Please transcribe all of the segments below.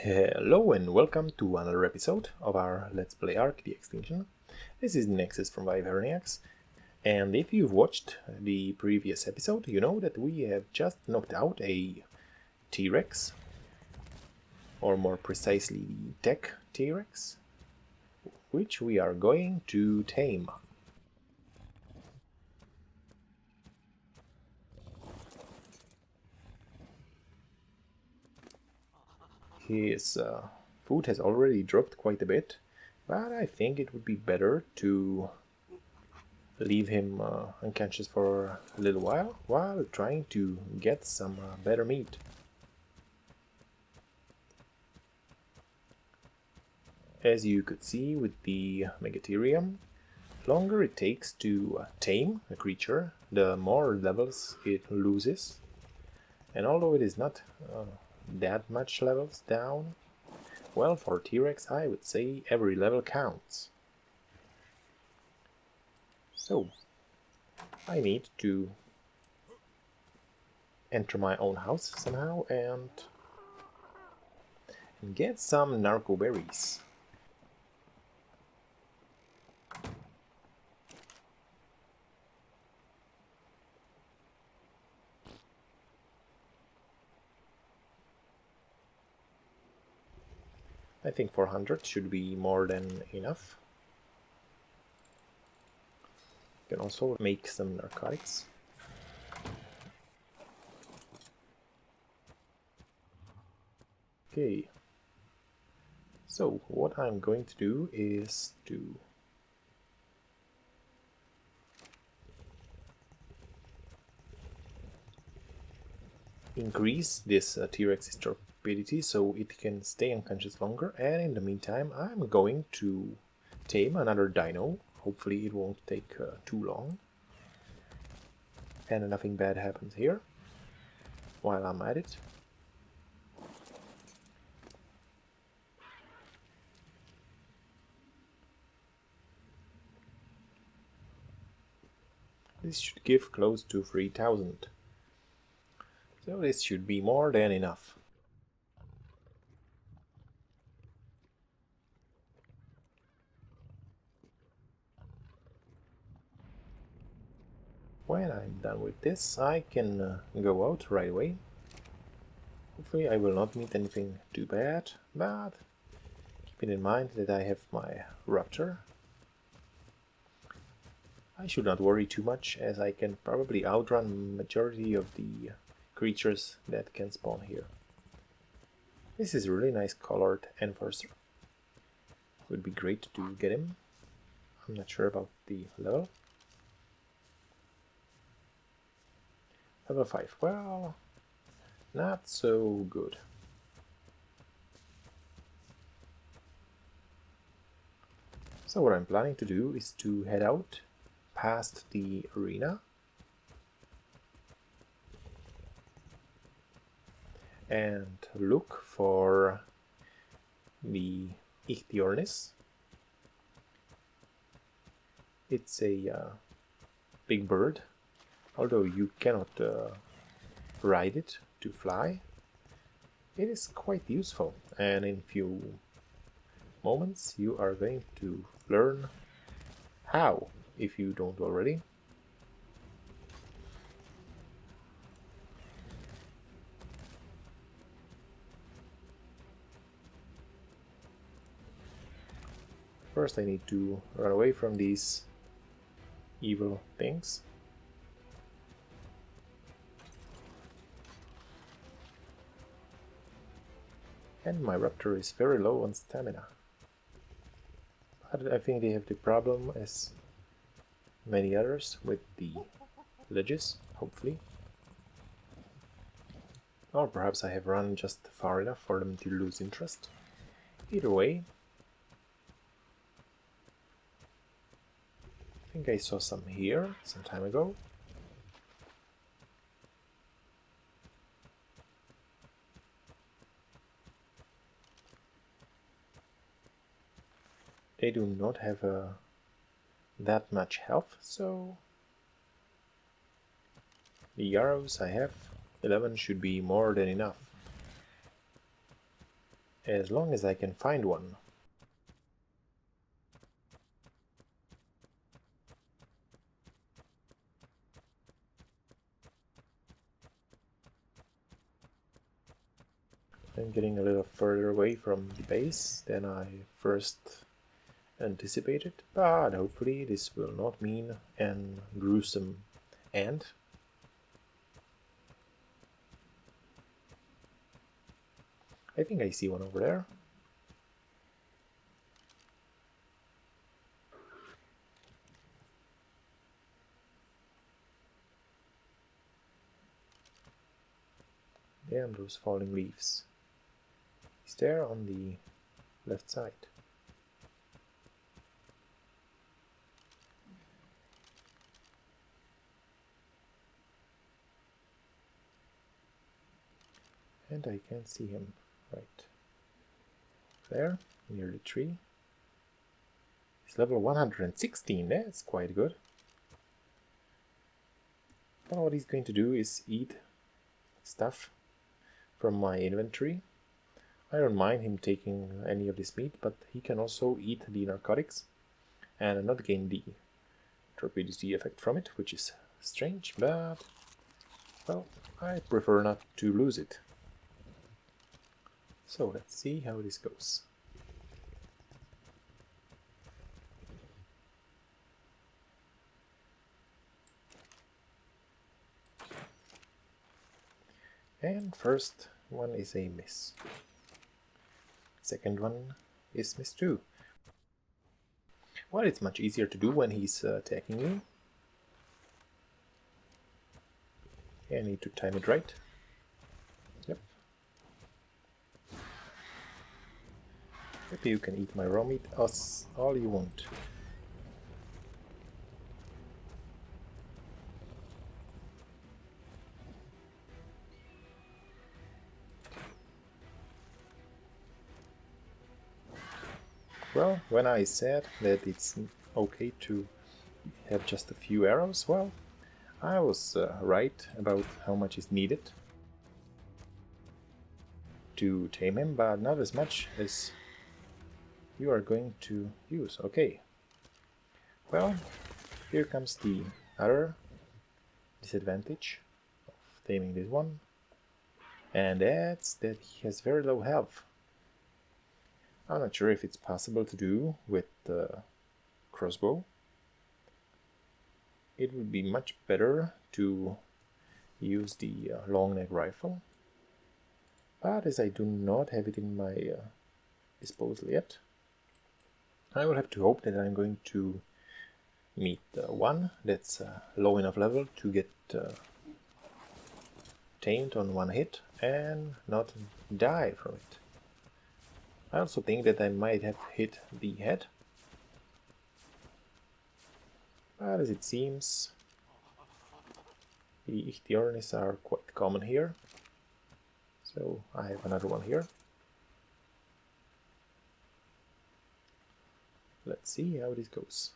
Hello and welcome to another episode of our Let's Play arc, the Extinction. This is Nexus from Wyverniacs, and if you've watched the previous episode, you know that we have just knocked out a T-Rex, or more precisely the tech T-Rex, which we are going to tame. His food has already dropped quite a bit, but I think it would be better to leave him unconscious for a little while trying to get some better meat. As you could see with the Megatherium, the longer it takes to tame a creature, the more levels it loses. And although it is not that much levels down, well, for T-Rex I would say every level counts. So, I need to enter my own house somehow and get some narco berries. I think 400 should be more than enough. You can also make some narcotics. Okay. So what I'm going to do is to increase this T-Rex's torpidity so it can stay unconscious longer, and in the meantime I'm going to tame another dino. Hopefully it won't take too long and nothing bad happens here while I'm at it. This should give close to 3000. So this should be more than enough. When I'm done with this, I can go out right away. Hopefully I will not meet anything too bad, but keeping in mind that I have my raptor, I should not worry too much, as I can probably outrun majority of the creatures that can spawn here. This is a really nice colored enforcer. Would be great to get him. I'm not sure about the level. Level 5, well, not so good. So what I'm planning to do is to head out past the arena and look for the Ichthyornis. It's a big bird, although you cannot ride it to fly. It is quite useful, and in few moments you are going to learn how, if you don't already. First I need to run away from these evil things. And my raptor is very low on stamina. But I think they have the problem, as many others, with the ledges, hopefully. Or perhaps I have run just far enough for them to lose interest. Either way, I think I saw some here some time ago. They do not have that much health, so the arrows I have, 11, should be more than enough. as long as I can find one. I'm getting a little further away from the base than I first anticipated, but hopefully this will not mean an gruesome end. I think I see one over there. Damn those falling leaves. He's there on the left side. And I can't see him right there, near the tree. He's level 116, that's quite good. Well, what he's going to do is eat stuff from my inventory. I don't mind him taking any of this meat, but he can also eat the narcotics and not gain the turbidity effect from it, which is strange, but well, I prefer not to lose it. So let's see how this goes. And first one is a miss. Second one is miss too. Well, it's much easier to do when he's attacking you. I need to time it right. Yep. Maybe you can eat my raw meat all you want. Well, when I said that it's okay to have just a few arrows, well, I was right about how much is needed to tame him, but not as much as you are going to use. Okay. Well, here comes the other disadvantage of taming this one, and that's that he has very low health. I'm not sure if it's possible to do with the crossbow. It would be much better to use the long neck rifle, but as I do not have it in my disposal yet, I will have to hope that I'm going to meet one that's low enough level to get tamed on one hit and not die from it. I also think that I might have hit the head, but as it seems, the Ichthyornis are quite common here, so I have another one here. Let's see how this goes.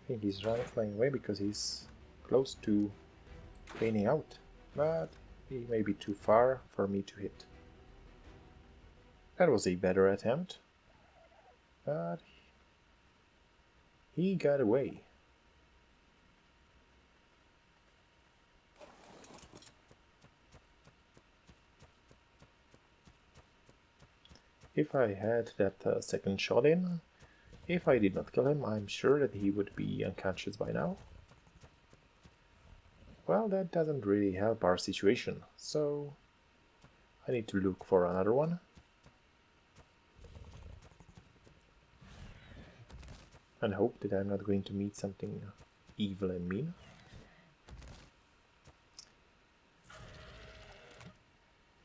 I think he's flying away because he's close to fading out, but he may be too far for me to hit. That was a better attempt, but he got away. If I had that second shot in, if I did not kill him, I'm sure that he would be unconscious by now. Well, that doesn't really help our situation, so I need to look for another one. And hope that I'm not going to meet something evil and mean.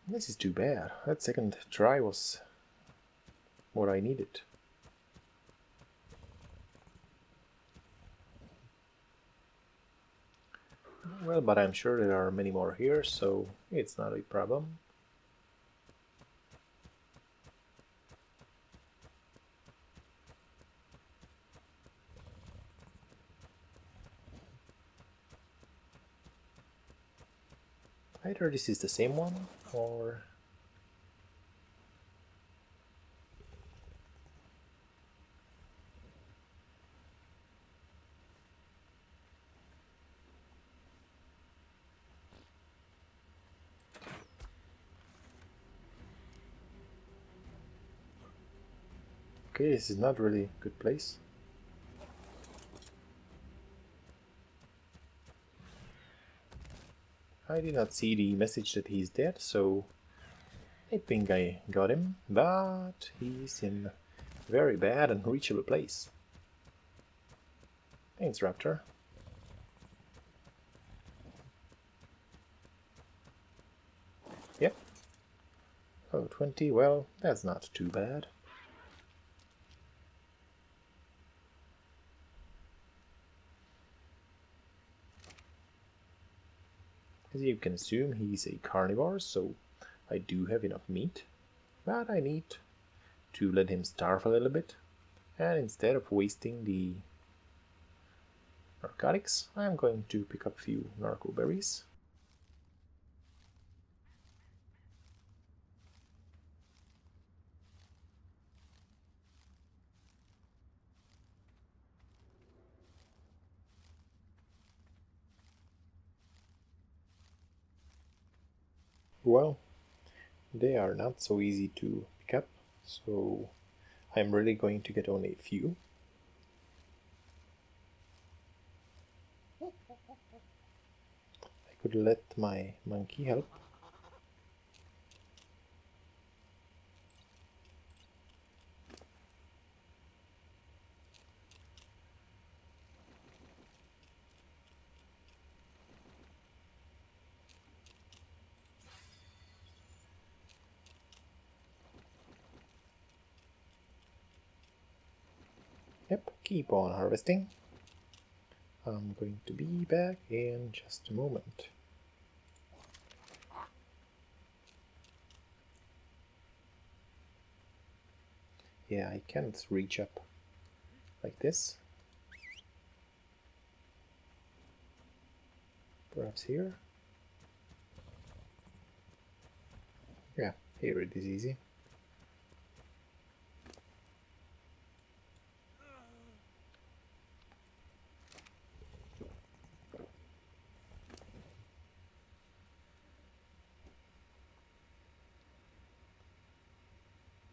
This is too bad. That second try was what I needed. Well, but I'm sure there are many more here, so it's not a problem. Either this is the same one, or... Okay, this is not really a good place. I did not see the message that he's dead, so I think I got him, but he's in a very bad and unreachable place. Thanks, Raptor. Yep. Oh, 20, well, that's not too bad. As you can assume, he's a carnivore, so I do have enough meat, but I need to let him starve a little bit, and instead of wasting the narcotics, I'm going to pick up a few narco berries. Well, they are not so easy to pick up, so I'm really going to get only a few. I could let my monkey help. Yep, keep on harvesting. I'm going to be back in just a moment. Yeah, I can't reach up like this. Perhaps here? Yeah, here it is easy.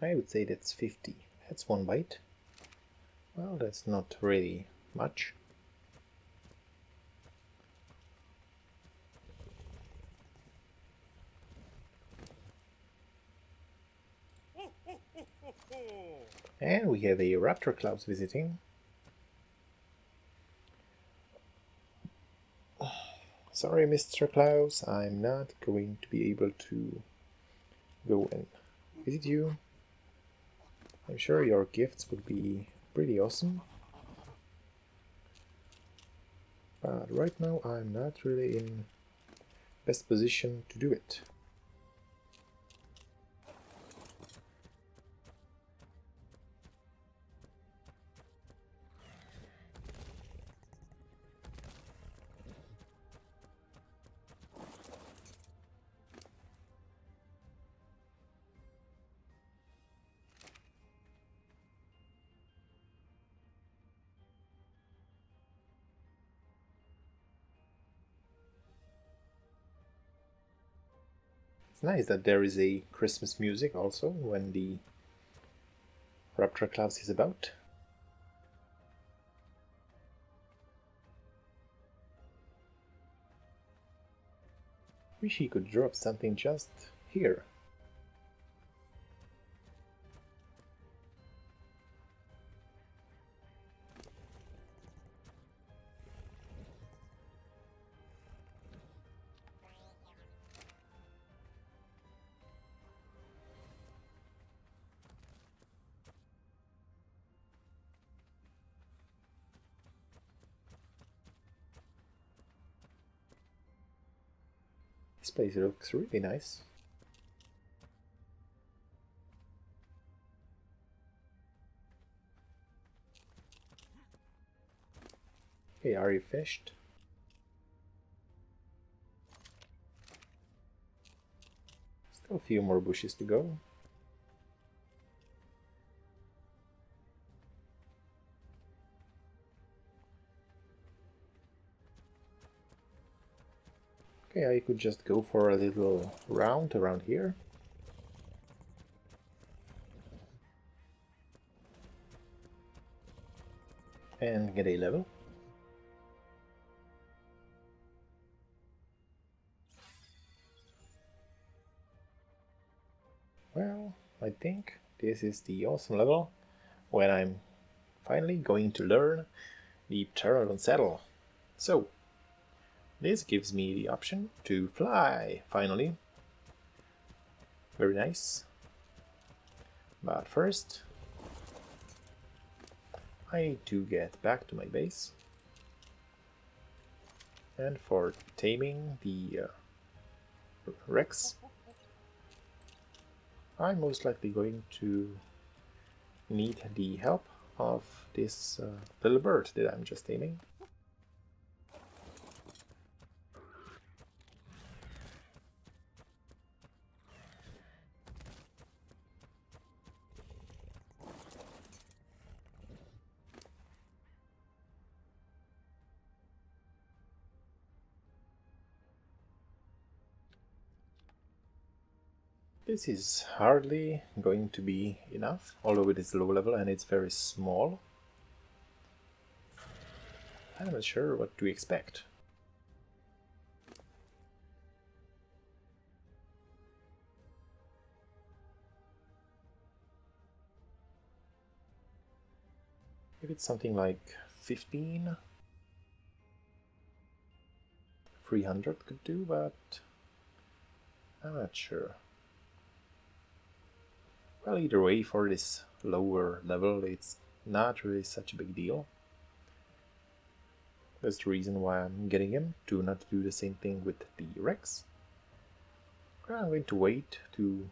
I would say that's 50. That's one bite. Well, that's not really much. And we have a raptor Klaus visiting. Sorry, Mr. Klaus, I'm not going to be able to go and visit you. I'm sure your gifts would be pretty awesome. But right now I'm not really in best position to do it. It's nice that there is a Christmas music also when the Raptor Klaus is about. Wish he could drop something just here. This place looks really nice. Okay, are you fished? So a few more bushes to go. Okay, I could just go for a little round around here. And get a level. Well, I think this is the awesome level when I'm finally going to learn the Pterodon saddle. So, this gives me the option to fly, finally. Very nice. But first, I need to get back to my base. And for taming the Rex, I'm most likely going to need the help of this little bird that I'm just taming. This is hardly going to be enough, although it is low level and it's very small. I'm not sure what to expect. If it's something like 15, 300 could do, but I'm not sure. Well, either way, for this lower level, it's not really such a big deal. That's the reason why I'm getting him, to not do the same thing with the Rex. I'm going to wait to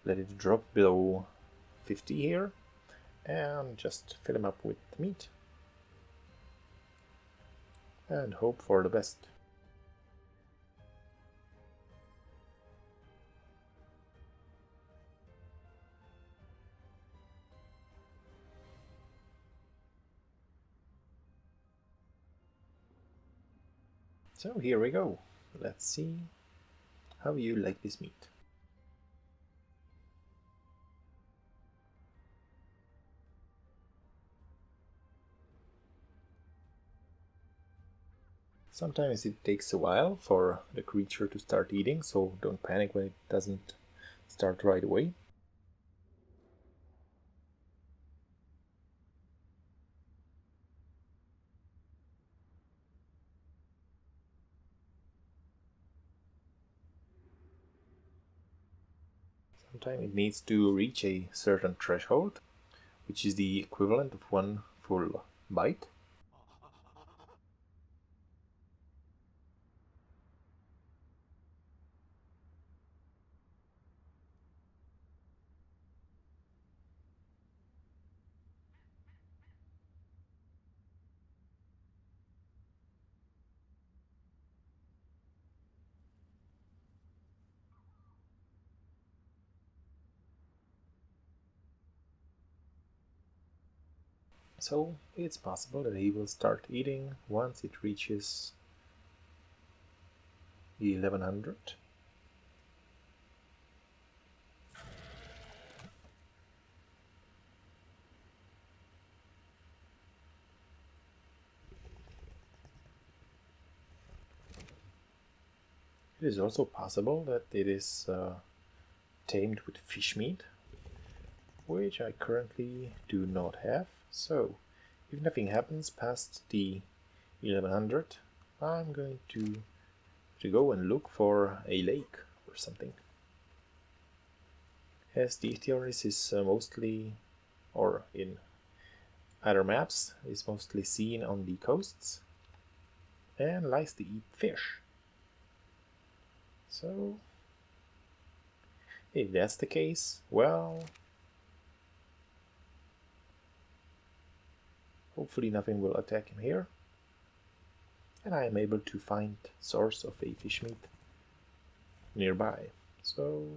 let it drop below 50 here, and just fill him up with meat. And hope for the best. So here we go. Let's see how you like this meat. Sometimes it takes a while for the creature to start eating, so don't panic when it doesn't start right away. Sometimes it needs to reach a certain threshold, which is the equivalent of one full bite. So it's possible that he will start eating once it reaches the 1100. It is also possible that it is tamed with fish meat, which I currently do not have. So if nothing happens past the 1100, I'm going to go and look for a lake or something. As the Ichthyornis is mostly, or in other maps, is mostly seen on the coasts and likes to eat fish. So if that's the case, well, hopefully nothing will attack him here, and I am able to find source of a fish meat. nearby. So,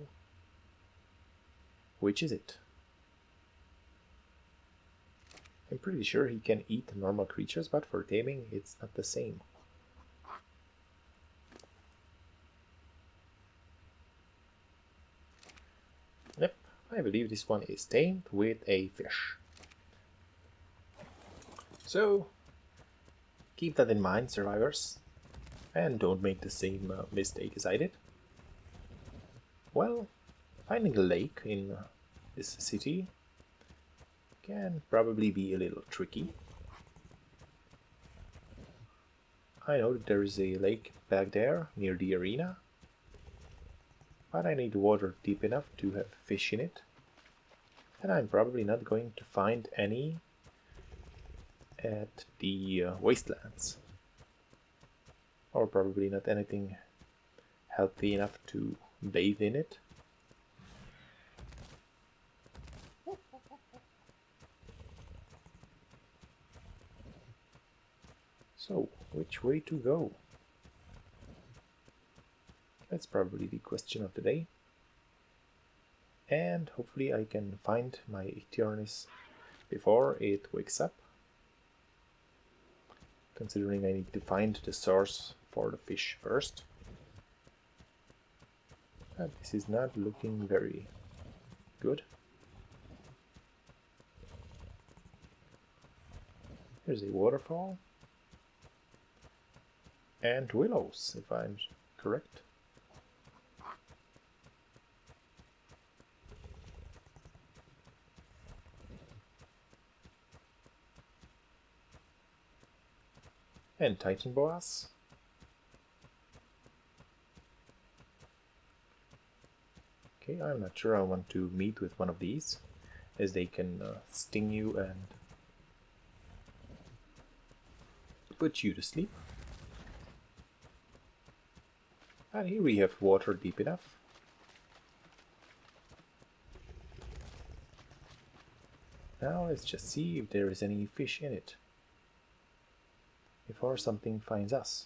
which is it? I'm pretty sure he can eat normal creatures, but for taming it's not the same. Yep, I believe this one is tamed with a fish. So, keep that in mind, survivors, and don't make the same mistake as I did. Well, finding a lake in this city can probably be a little tricky. I know that there is a lake back there near the arena, but I need water deep enough to have fish in it, and I'm probably not going to find any at the wastelands, or probably not anything healthy enough to bathe in it. So, which way to go? That's probably the question of the day. And hopefully I can find my Ichthyornis before it wakes up, considering I need to find the source for the fish first. And this is not looking very good. There's a waterfall. And willows, if I'm correct. And Titan boas. Okay, I'm not sure I want to meet with one of these, as they can sting you and put you to sleep. And here we have water deep enough. Now let's just see if there is any fish in it before something finds us.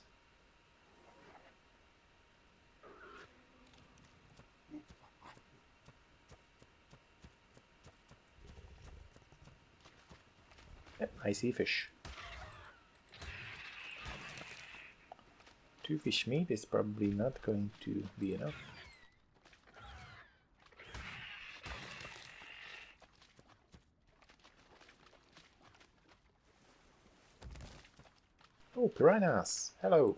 Yep, I see fish. 2 fish meat is probably not going to be enough. Oh, piranhas! Hello!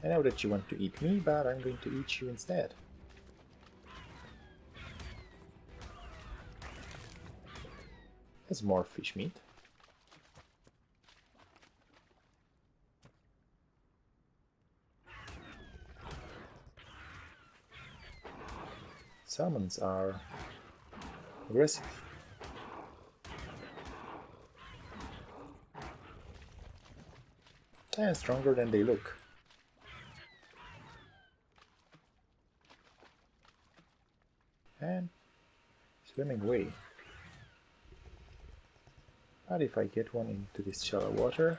I know that you want to eat me, but I'm going to eat you instead. There's more fish meat. Salmons are aggressive. And stronger than they look. And swimming away. But if I get one into this shallow water,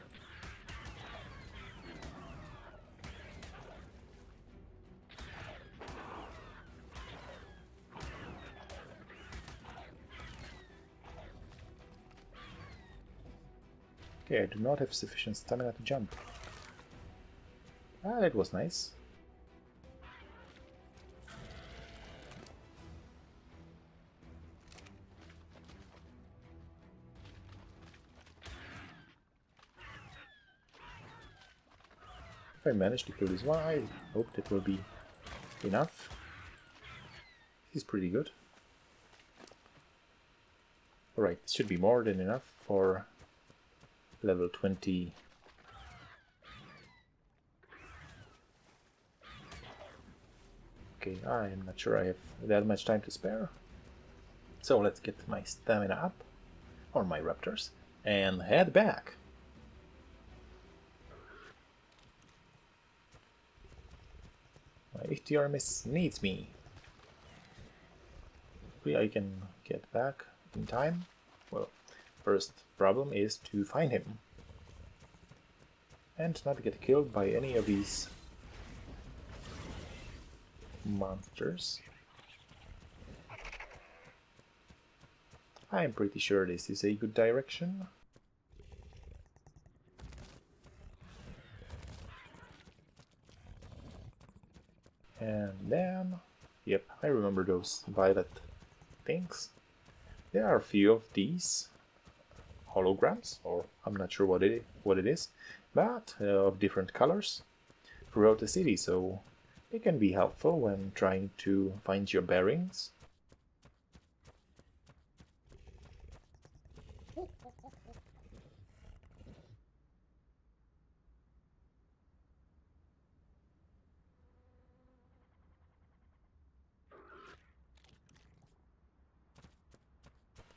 okay, I do not have sufficient stamina to jump. Ah, that was nice. If I manage to kill this one, I hope that will be enough. This is pretty good. Alright, this should be more than enough for level 20. Okay, I am not sure I have that much time to spare. So let's get my stamina up, or my raptors, and head back. My Ichthyornis needs me. Hopefully I can get back in time. Well, First problem is to find him and not get killed by any of these monsters. I'm pretty sure this is a good direction. And then, yep, I remember those violet things. There are a few of these holograms, or I'm not sure what it is, but of different colors throughout the city, so it can be helpful when trying to find your bearings.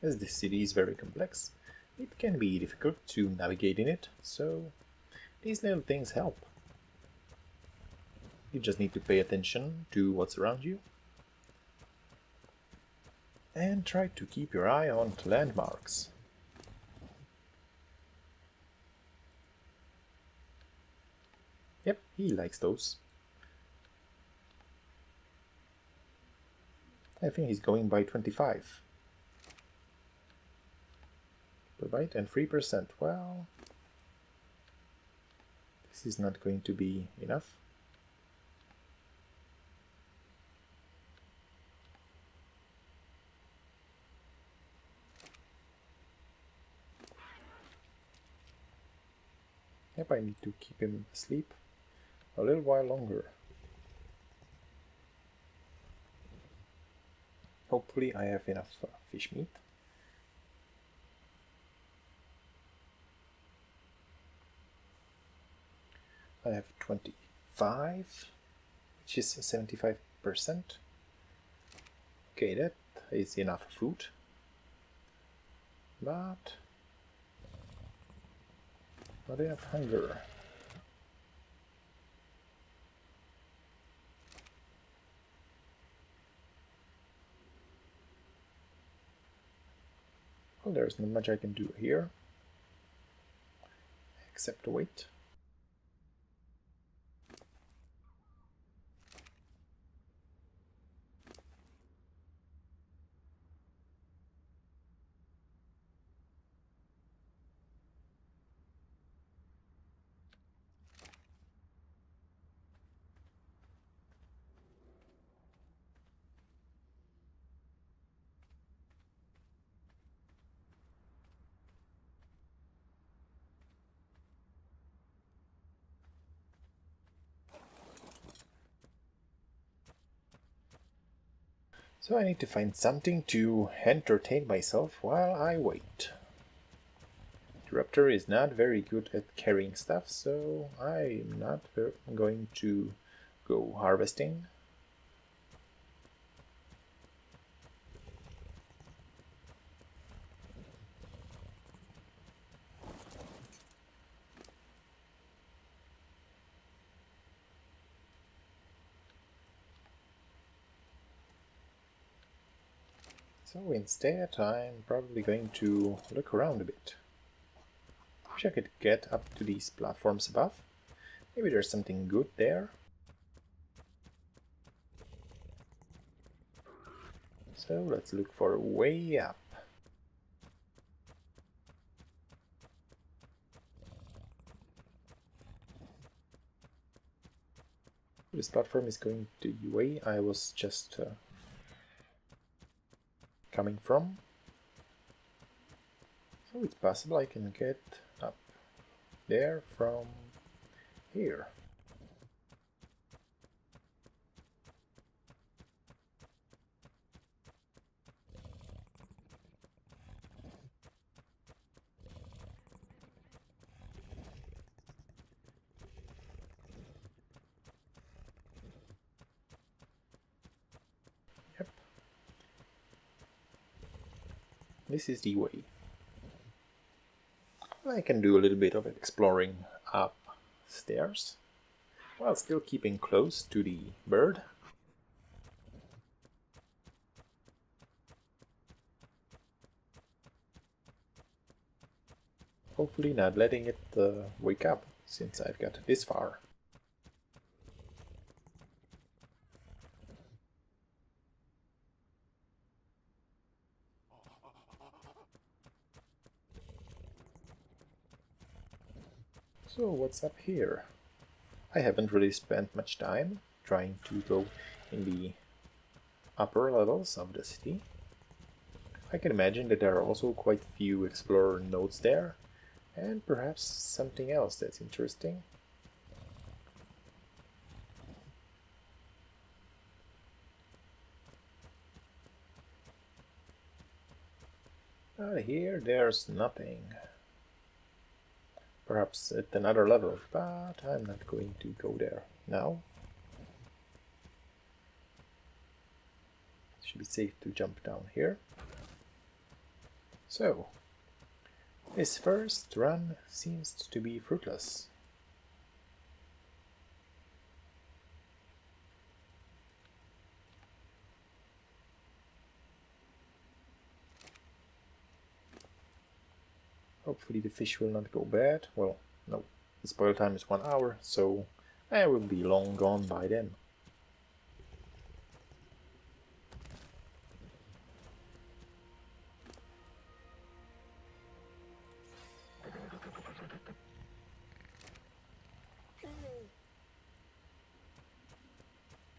As this city is very complex, it can be difficult to navigate in it, so these little things help. You just need to pay attention to what's around you and try to keep your eye on landmarks. Yep, he likes those. I think he's going by 25. Right, and 3%. Well, this is not going to be enough. Yep, I need to keep him asleep a little while longer. Hopefully I have enough fish meat. I have 25, which is 75%. Okay, that is enough food. But not enough hunger. Well, there's not much I can do here, except wait. So I need to find something to entertain myself while I wait. The raptor is not very good at carrying stuff, so I'm not going to go harvesting. So instead, I'm probably going to look around a bit. Wish I could get up to these platforms above. Maybe there's something good there. So let's look for way up. This platform is going the way I was just coming from. So it's possible I can get up there from here. Yep. This is the way. I can do a little bit of exploring upstairs while still keeping close to the bird. Hopefully not letting it wake up, since I've got this far. So what's up here? I haven't really spent much time trying to go in the upper levels of the city. I can imagine that there are also quite a few explorer nodes there, and perhaps something else that's interesting. Here there's nothing. Perhaps at another level, but I'm not going to go there now. Should be safe to jump down here. So, this first run seems to be fruitless. Hopefully the fish will not go bad. Well, no, the spoil time is 1 hour, so I will be long gone by then.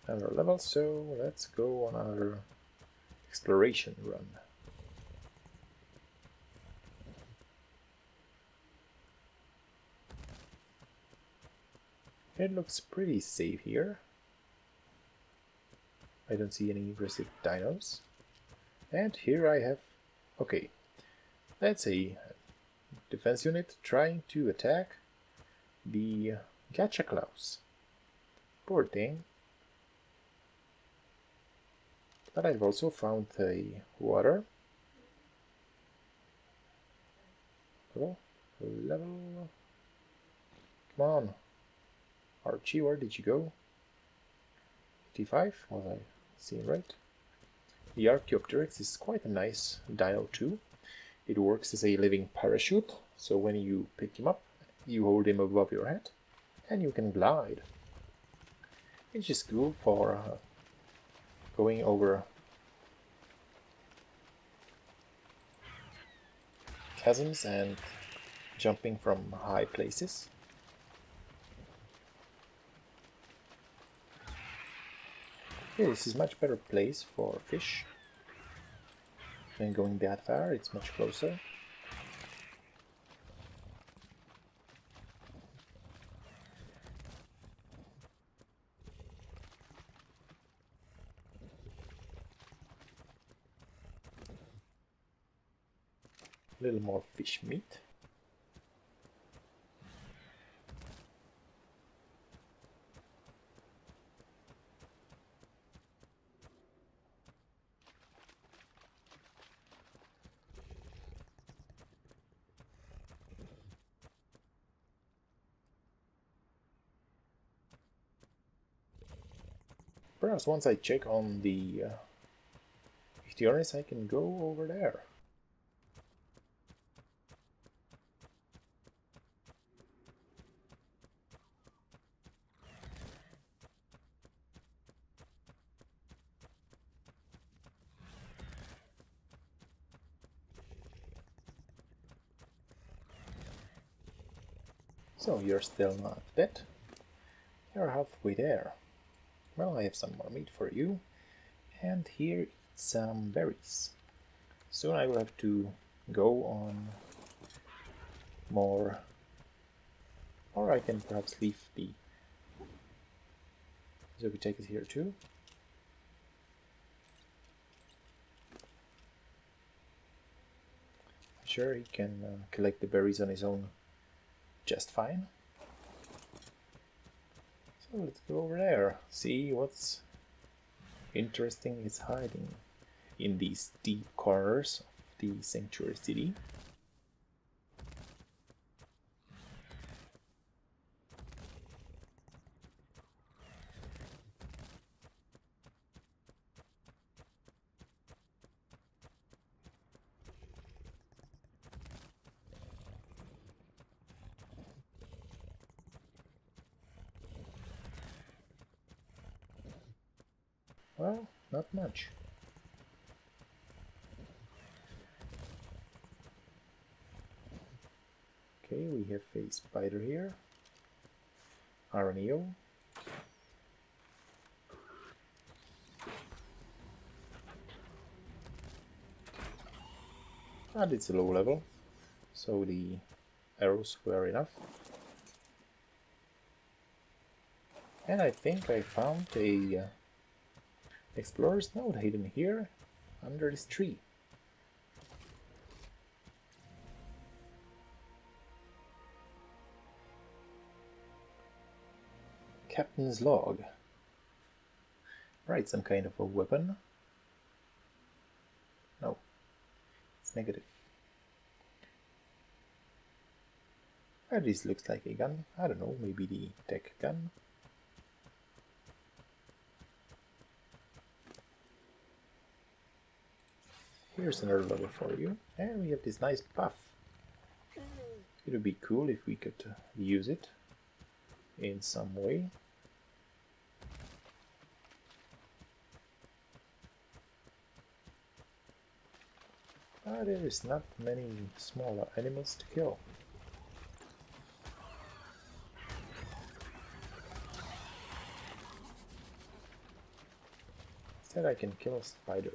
Another level, so let's go on our exploration run. It looks pretty safe here. I don't see any aggressive dinos. And here I have... okay, that's a defense unit trying to attack the gacha claws. Poor thing. But I've also found a water. Level. Come on. Archie, where did you go? 55, was I seeing right? The Archaeopteryx is quite a nice dino too. It works as a living parachute, so when you pick him up, you hold him above your head, and you can glide. Which is cool for going over chasms and jumping from high places. Yeah, this is a much better place for fish. Than going that far, it's much closer. A little more fish meat. Perhaps once I check on the Ichthyornis, I can go over there. So you're still not dead. You're halfway there. Well, I have some more meat for you. And here some berries. Soon I will have to go on more, or I can perhaps leave the Zogitech here too. Sure, he can collect the berries on his own just fine. So let's go over there, see what's interesting is hiding in these deep corners of the sanctuary city. Well, not much. Okay, we have a spider here. RNEO. And it's a low level, so the arrows were enough. And I think I found a explorer's node hidden here under this tree. Captain's log. Right, some kind of a weapon. No, it's negative. This looks like a gun. I don't know, maybe the tech gun. Here's another level for you. And we have this nice buff. It would be cool if we could use it in some way. There is not many smaller animals to kill. Instead I can kill a spider.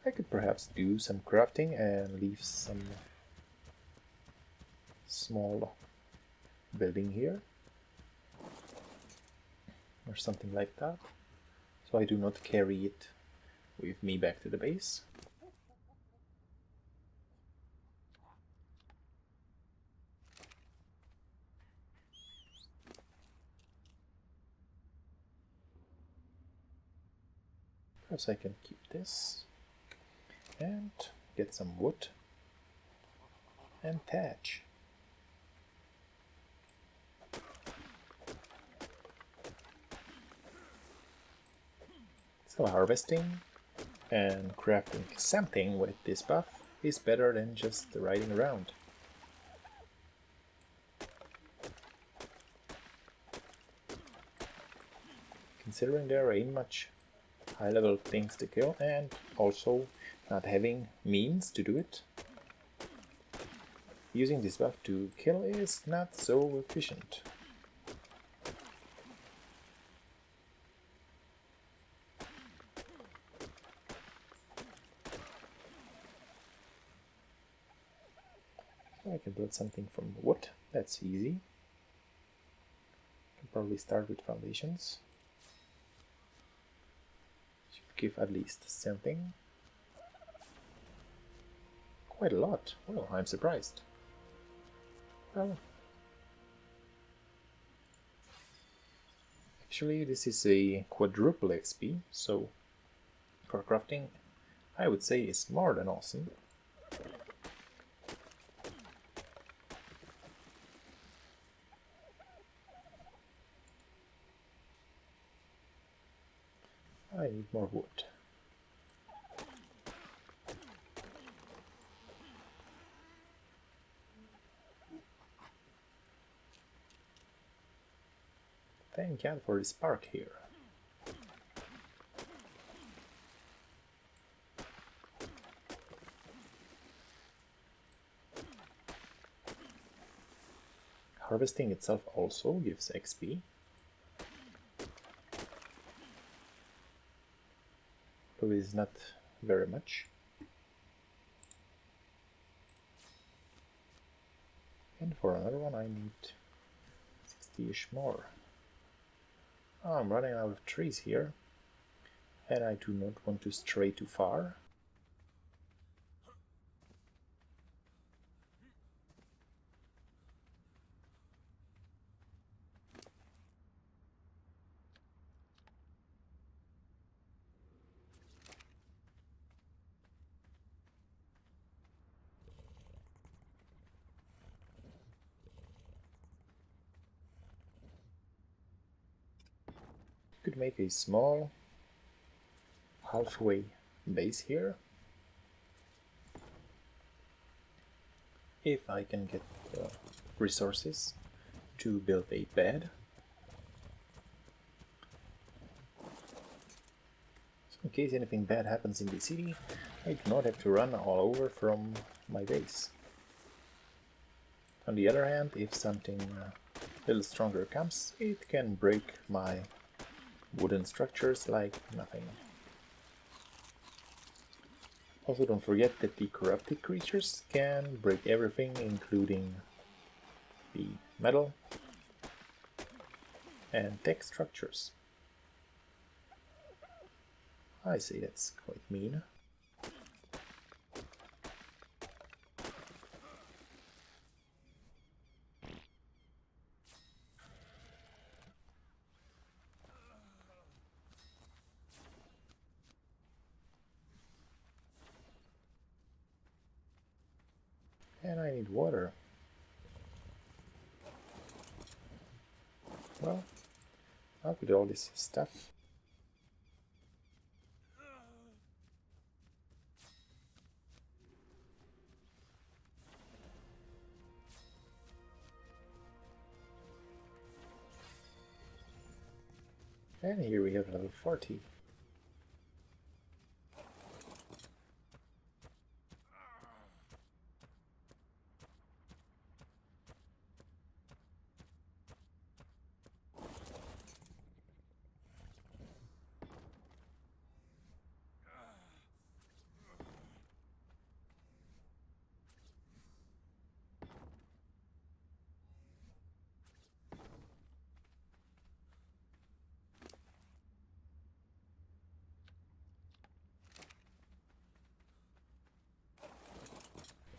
I could perhaps do some crafting and leave some small building here or something like that, so I do not carry it with me back to the base. Perhaps I can keep this and get some wood and thatch. So harvesting and crafting something with this buff is better than just riding around. Considering there ain't much high level things to kill and also not having means to do it, using this buff to kill is not so efficient. So I can build something from wood, that's easy. Can probably start with foundations. Should give at least something. Quite a lot. Well, I'm surprised. Well, actually this is a quadruple XP, so for crafting I would say it's more than awesome. I need more wood. Thank God for the spark here. Harvesting itself also gives XP. Though it is not very much. And for another one I need 60-ish more. Oh, I'm running out of trees here, and I do not want to stray too far. Could make a small halfway base here. If I can get resources to build a bed. So in case anything bad happens in the city, I do not have to run all over from my base. On the other hand, if something a little stronger comes, it can break my wooden structures like nothing. Also, don't forget that the corrupted creatures can break everything, including the metal and tech structures. I say that's quite mean. And I need water. Well, out with all this stuff. And here we have level 40.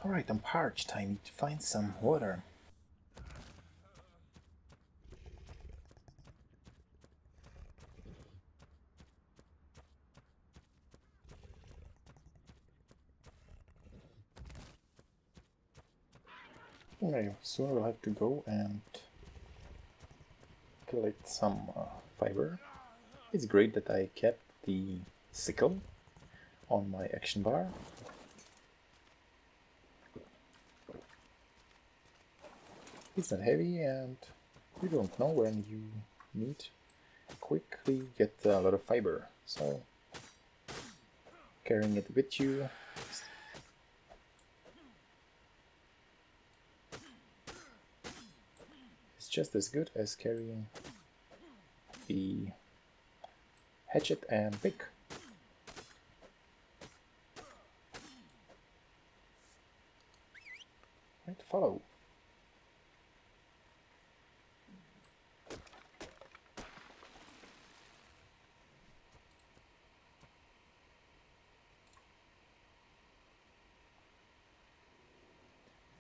Alright, I'm parched. I need to find some water. Okay, soon we'll have to go and collect some fiber. It's great that I kept the sickle on my action bar. It's not heavy and you don't know when you need quickly get a lot of fiber, so carrying it with you is just as good as carrying the hatchet and pick. Right, follow.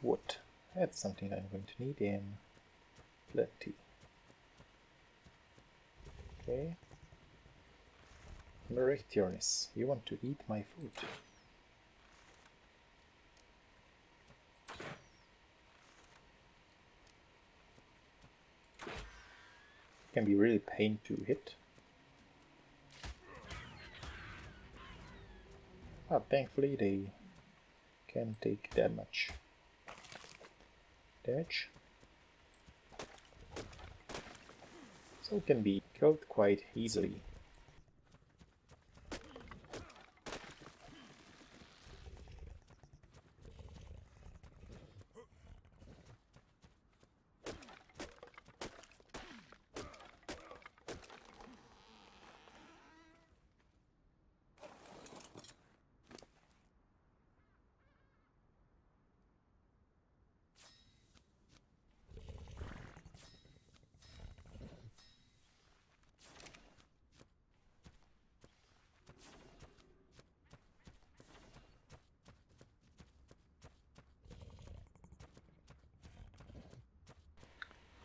Wood. That's something I'm going to need in plenty. Okay. Merictionis, you want to eat my food. Can be really pain to hit. But thankfully they can take that much damage. So it can be killed quite easily.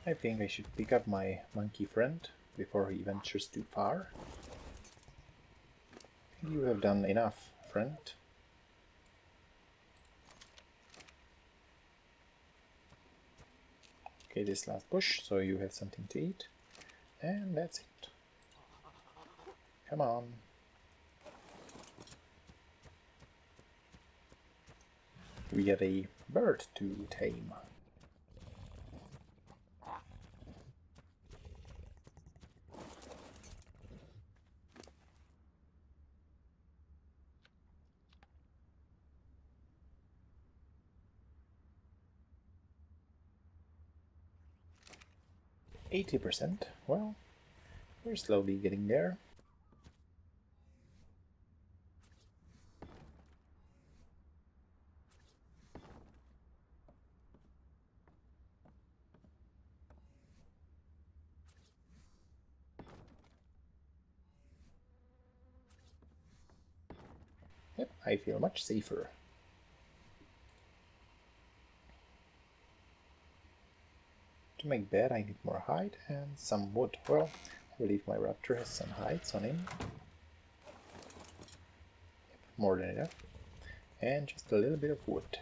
I think I should pick up my monkey friend before he ventures too far. You have done enough, friend. Okay, this last bush, so you have something to eat. And that's it. Come on. We have a bird to tame. %. Well, we're slowly getting there. Yep, I feel much safer. To make bed I need more hide and some wood. Well, I believe my raptor has some hides on him. Yep, more than enough. And just a little bit of wood.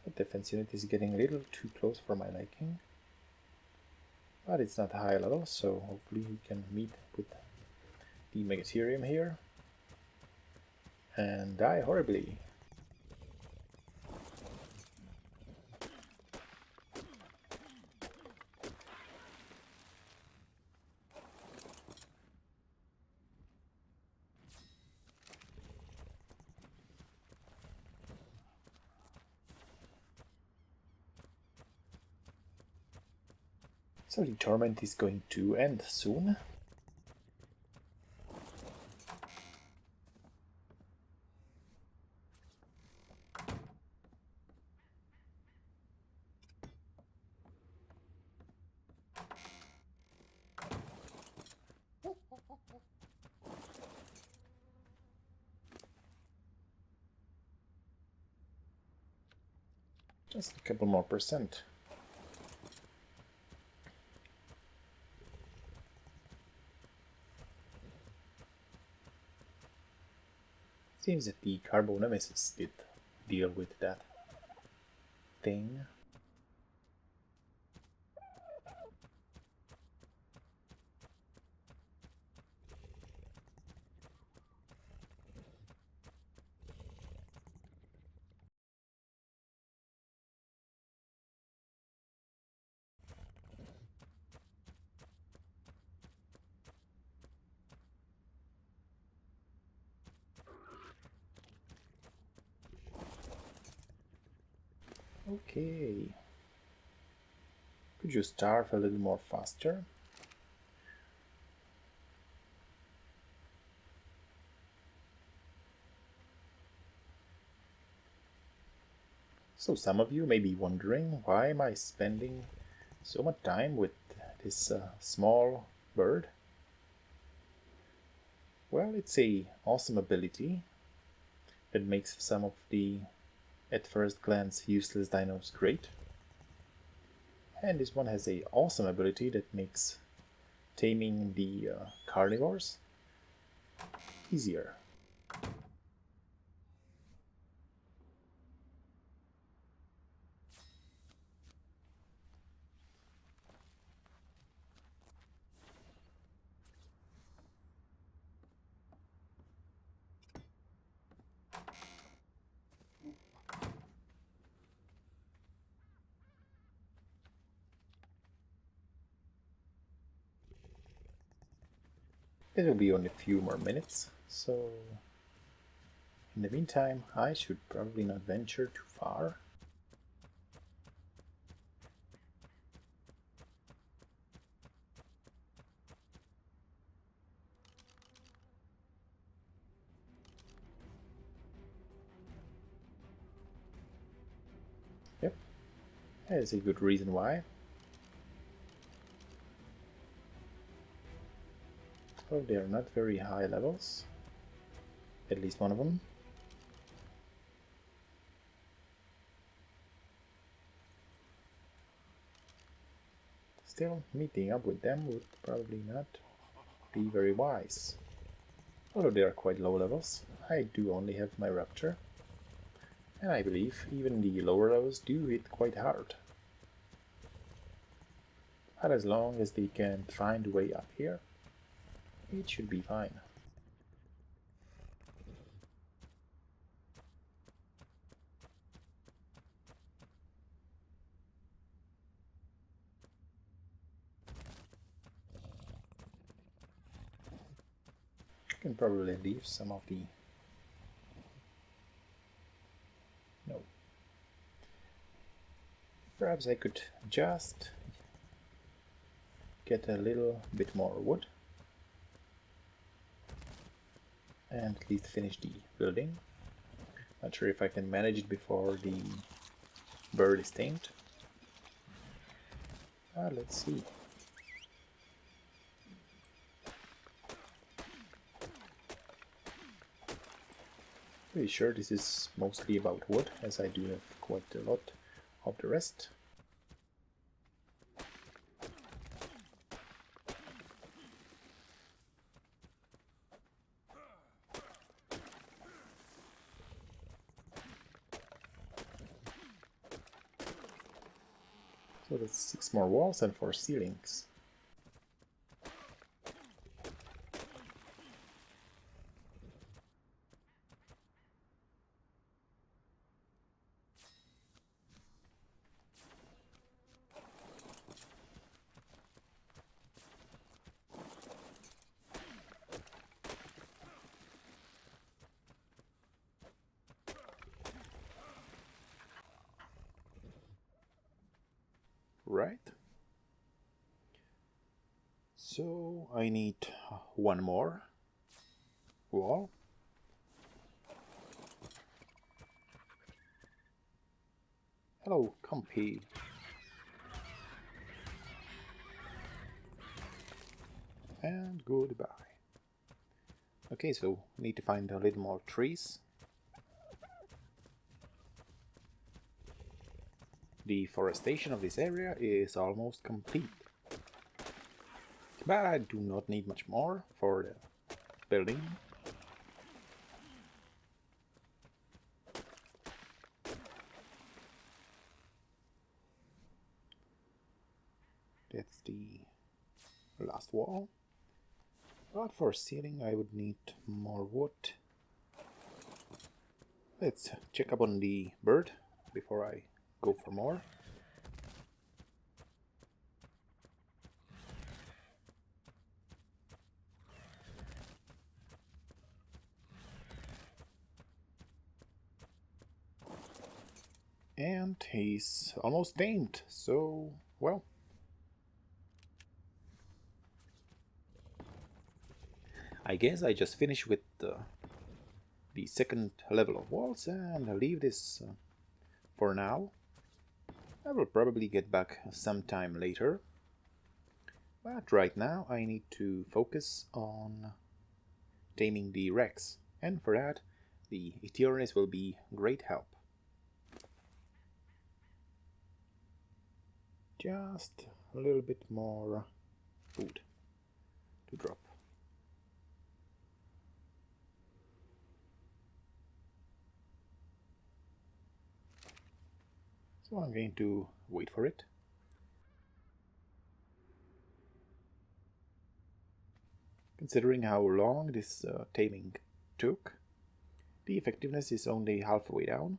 The defense unit is getting a little too close for my liking. But it's not high level, so hopefully we can meet with the Megatherium here. And die horribly. So the torment is going to end soon. Just a couple more %. Seems that the Carbo Nemesis did deal with that thing. Okay. Could you starve a little more faster? So some of you may be wondering, why am I spending so much time with this small bird? Well, it's a awesome ability that makes some of the at first glance useless dinos great. And this one has a awesome ability that makes taming the carnivores easier. It will be only a few more minutes, so in the meantime I should probably not venture too far. Yep, there's a good reason why. Oh, they are not very high levels, at least one of them. Still, meeting up with them would probably not be very wise. Although they are quite low levels, I do only have my Raptor, and I believe even the lower levels do hit quite hard. But as long as they can find a way up here, it should be fine. I can probably leave some of the... No. Perhaps I could just get a little bit more wood and at least finish the building. Not sure if I can manage it before the bird is tamed. Let's see. Pretty sure this is mostly about wood, as I do have quite a lot of the rest. So that's 6 more walls and 4 ceilings. Right. So I need one more wall. Hello, compy. And goodbye. Okay, so we need to find a little more trees. The forestation of this area is almost complete. But I do not need much more for the building. That's the last wall. But for ceiling I would need more wood. Let's check up on the bird before I go for more. And he's almost tamed, so, well. I guess I just finish with the second level of walls and leave this for now. I will probably get back sometime later. But right now I need to focus on taming the Rex. And for that, the Eternis will be great help. Just a little bit more food to drop. So I'm going to wait for it. Considering how long this taming took, the effectiveness is only halfway down.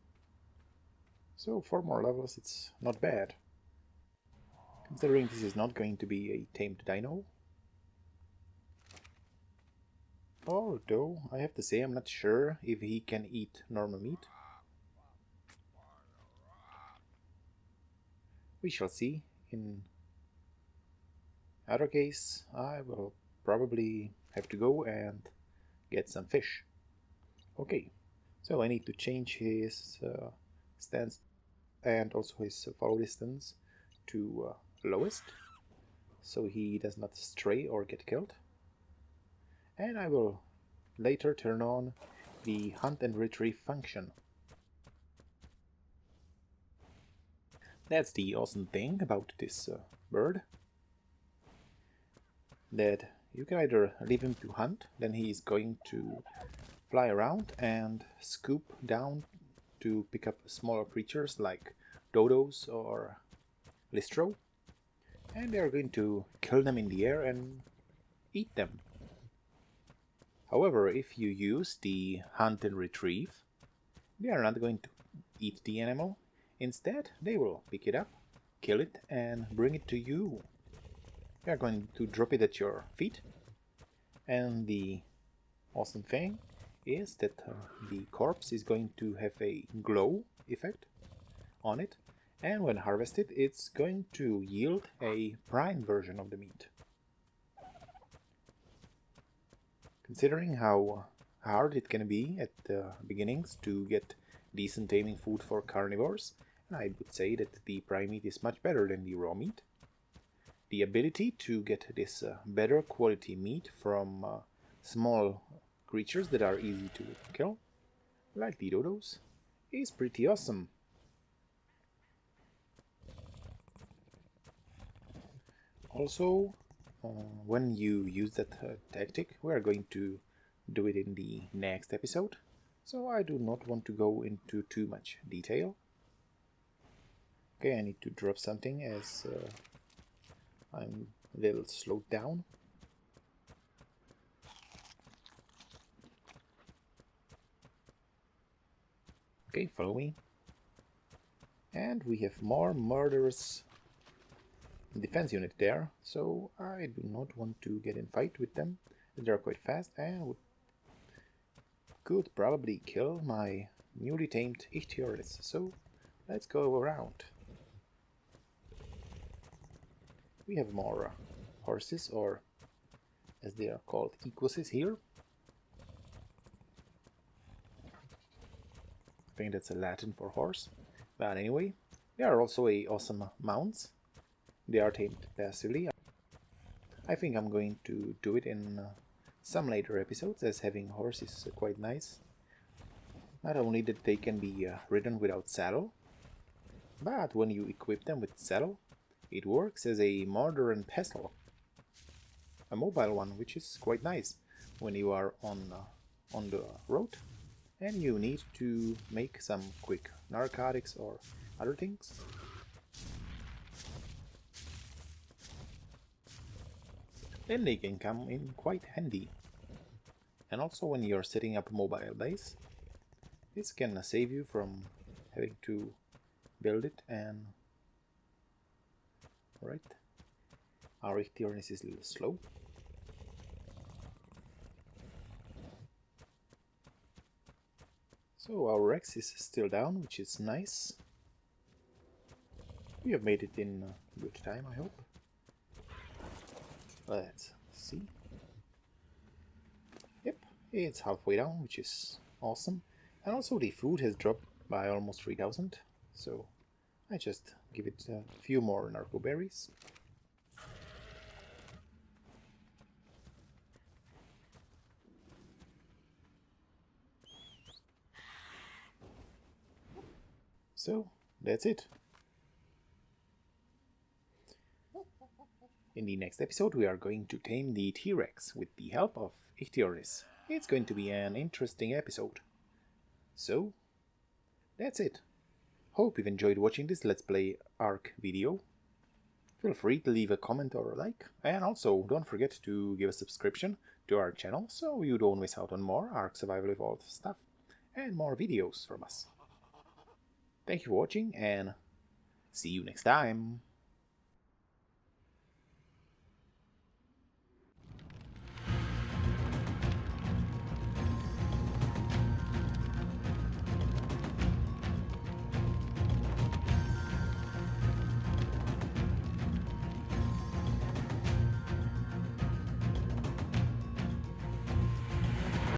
So 4 more levels, it's not bad. Considering this is not going to be a tamed dino. Although, I have to say I'm not sure if he can eat normal meat. We shall see. In other case, I will probably have to go and get some fish. Okay, so I need to change his stance and also his follow distance to lowest, so he does not stray or get killed. And I will later turn on the hunt and retrieve function. That's the awesome thing about this bird, that you can either leave him to hunt, then he is going to fly around and scoop down to pick up smaller creatures like dodos or listro. and they are going to kill them in the air and eat them. However, if you use the hunt and retrieve, they are not going to eat the animal. Instead, they will pick it up, kill it, and bring it to you. They are going to drop it at your feet, and the awesome thing is that the corpse is going to have a glow effect on it, and when harvested, it's going to yield a prime version of the meat. Considering how hard it can be at the beginnings to get decent taming food for carnivores, I would say that the prime meat is much better than the raw meat. The ability to get this better quality meat from small creatures that are easy to kill, like the dodos, is pretty awesome. Also, when you use that tactic, we are going to do it in the next episode, so I do not want to go into too much detail. Okay, I need to drop something as I'm a little slowed down. Okay, follow me. And we have more murderous defense unit there, so I do not want to get in fight with them. They are quite fast and could probably kill my newly tamed Ichthyoris, so let's go around. We have more horses, or as they are called, equuses here. I think that's a Latin for horse. But anyway, they are also awesome mounts. They are tamed passively. I think I'm going to do it in some later episodes, as having horse is quite nice. Not only that they can be ridden without saddle, but when you equip them with saddle, it works as a mortar and pestle. A mobile one, which is quite nice when you are on the road and you need to make some quick narcotics or other things. Then they can come in quite handy. And also when you're setting up a mobile base, this can save you from having to build it. And right, our Ichthyoris is a little slow. So our Rex is still down, which is nice. We have made it in good time, I hope. Let's see. Yep, it's halfway down, which is awesome. And also the food has dropped by almost 3000, so I just give it a few more narco berries. So that's it. In the next episode we are going to tame the T-Rex with the help of Ichthyoris. It's going to be an interesting episode. So, that's it. Hope you've enjoyed watching this Let's Play Ark video. Feel free to leave a comment or a like, and also don't forget to give a subscription to our channel so you don't miss out on more Ark Survival Evolved stuff and more videos from us. Thank you for watching, and see you next time!